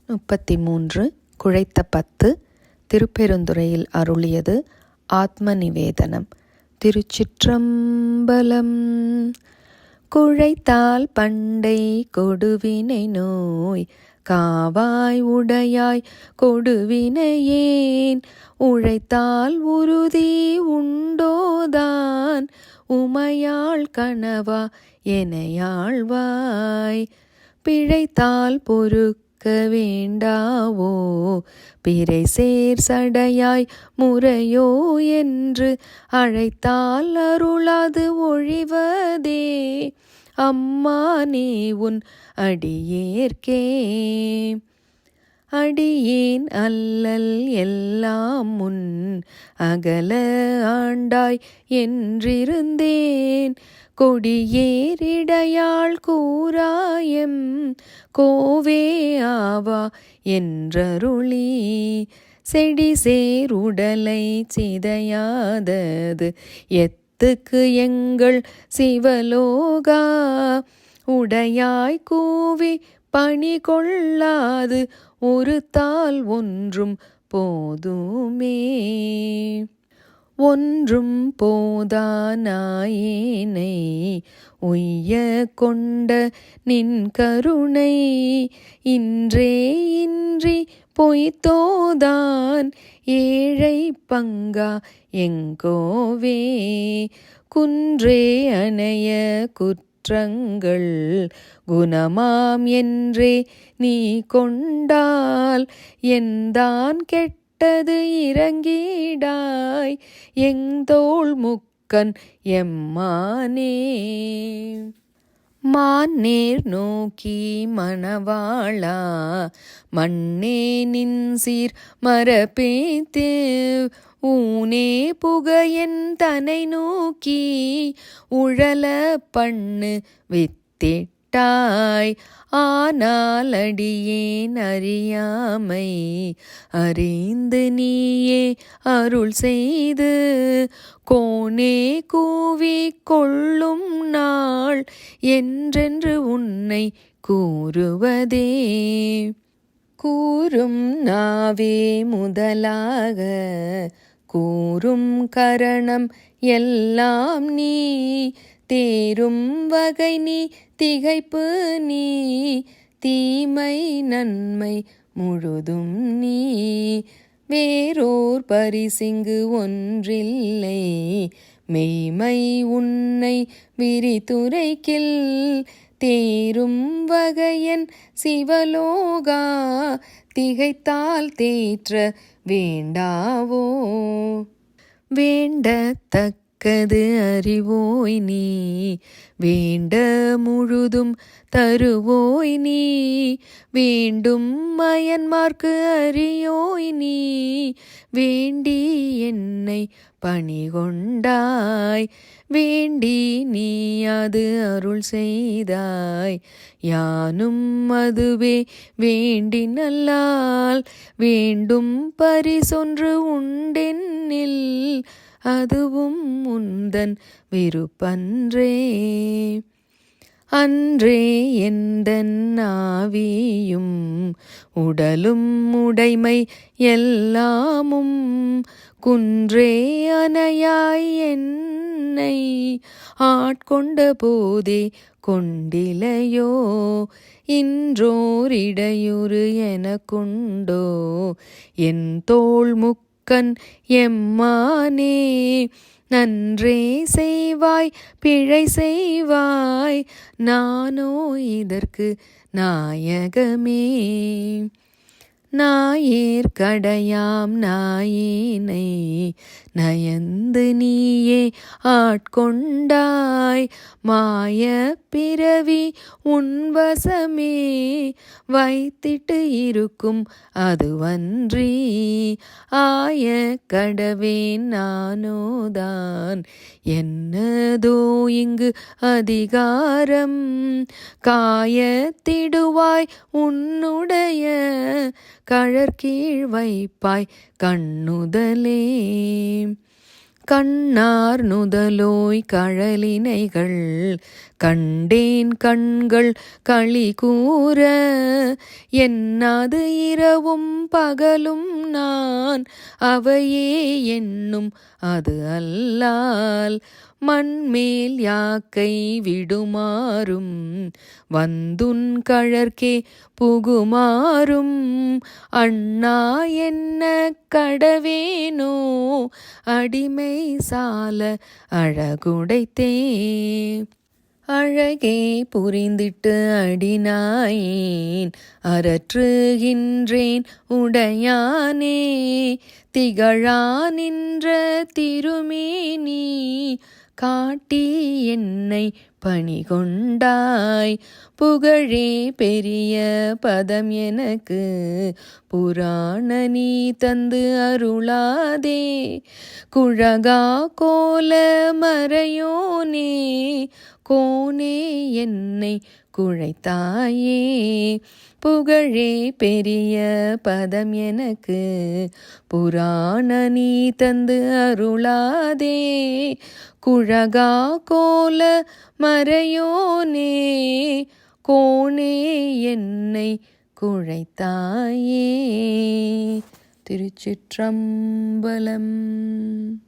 33 குழைத்த 10 திருப்பெருந்துறையில் அருளியது ஆத்ம நிவேதனம். திருச்சிற்றம்பலம். குழைத்தால் பண்டை கொடுவினை நோய் காவாய் உடையாய் கொடுவினையேன் உழைத்தால் உறுதி உண்டோதான் உமையாள் கணவா எனையாழ்வாய் பிழைத்தால் பொறுக்க வேண்டாவோ பிறை சேர் சடையாய் முறையோ என்று அழைத்தால் அருளாது ஒழிவதே அம்மானே உன் அடியேற்கே. அடியேன் அல்லல் எல்லாம் முன் அகல ஆண்டாய் என்றிருந்தேன் கொடியேறிடையாள் கூறாயம் கோவே ஆவா என்றருளி செடி சேர் உடலை சிதையாதது எத்துக்கு எங்கள் சிவலோகா உடையாய் கூவி பணி கொள்ளாது ஒரு தாள் ஒன்றும் போதுமே. ஒன்றும் போதானாயேனை உய்ய கொண்ட நின் கருணை இன்றே இன்றி பொய்த்தோதான் ஏழை பங்கா எங்கோவே குன்றே அணைய குற்றங்கள் குணமாம் என்றே நீ கொண்டால் எந்தான் கெட்டது இறங்கிடாய் எங்கோள் முக்கன் எம்மானே. மான்னேர் நோக்கி மணவாளா மண்ணே நின் சீர் மரபேத்து ஊனே புகையன் தனை நோக்கி உழல பண்ணு வித்திட்டாய் ஆனால் அடியேன் அறியாமை அறிந்து நீயே அருள் செய்து கோனே கூவி கொள்ளும் நாள் என்றென்று உன்னை கூறுவதே. கூறும் நாவே முதலாக கூறும் கரணம் எல்லாம் நீ தேரும் வகை நீ திகைப்பு நீ தீமை நன்மை முழுதும் நீ வேறோர் பரிசிங்கு ஒன்றில்லை மெய்மை உன்னை விரித்துரைக்கில் தேரும் வகையன் சிவலோகா திகைத்தால் தேற்ற வேண்டாவோ. வேண்டத்தக்கது அறிவோய் நீ வேண்ட முழுதும் தருவோய் நீ வேண்டும் மயன்மார்க்கு அறியோய் நீ வேண்டி என்னை பணிகொண்டாய் வேண்டி நீ அது அருள் செய்தாய் யானும் அதுவே வேண்டி நல்லால் வேண்டும் பரிசொன்று உண்டென்னில் அதுவும் உந்தன் விருப்பன்றே. அன்றே எந்தன் ஆவியும் உடலும் உடைமை எல்லாமும் குன்றே அணையாய் என்னை ஆட்கொண்ட போதே கொண்டிலையோ இன்றோர் இடையூறு எனக்குண்டோ என் தோள் முக்கன் எம்மானே. நன்றே செய்வாய் பிழை செய்வாய் நானோ இதற்கு நாயகமே. நாயேர் கடையாம் நாயேனை நயந்து நீயே ஆட்கொண்டாய் மாய பிறவி உன்வசமே வைத்திட்டு இருக்கும் அதுவன்றி ஆய கடவேன் நானோதான் என்னதோ இங்கு அதிகாரம் காயத்திடுவாய் உன்னுடைய கழற்கீழ் வைப்பாய் கண்ணுதலே. கண்ணார் நுதலோய் கழலினைகள் கண்டேன் கண்கள் களி கூற என்னாது இரவும் பகலும் நான் அவையே என்னும் அது அல்லால் மண்மேல் யாக்கை விடுமாறும் வந்துன் கழற்கே புகுமாறும் அண்ணா என்ன கடவேனோ அடிமை சால அழகுடைத்தே அழகே புரிந்திட்டு அடிநாயேன் அரற்றுகின்றேன் உடையானே திகழா நின்ற திருமேனி காட்டி என்னை பணிகொண்டாய் புகழே பெரிய பதம் எனக்கு புராண நீ தந்து அருளாதே குழகா கோல மறையோனே கோனே என்னை குழைத்தாயே புகழே பெரிய பதம் எனக்கு புராண நீ தந்து அருளாதே குழகா கோல மறையோனே கோனே என்னை குழைத்தாயே. திருச்சிற்றம்பலம்.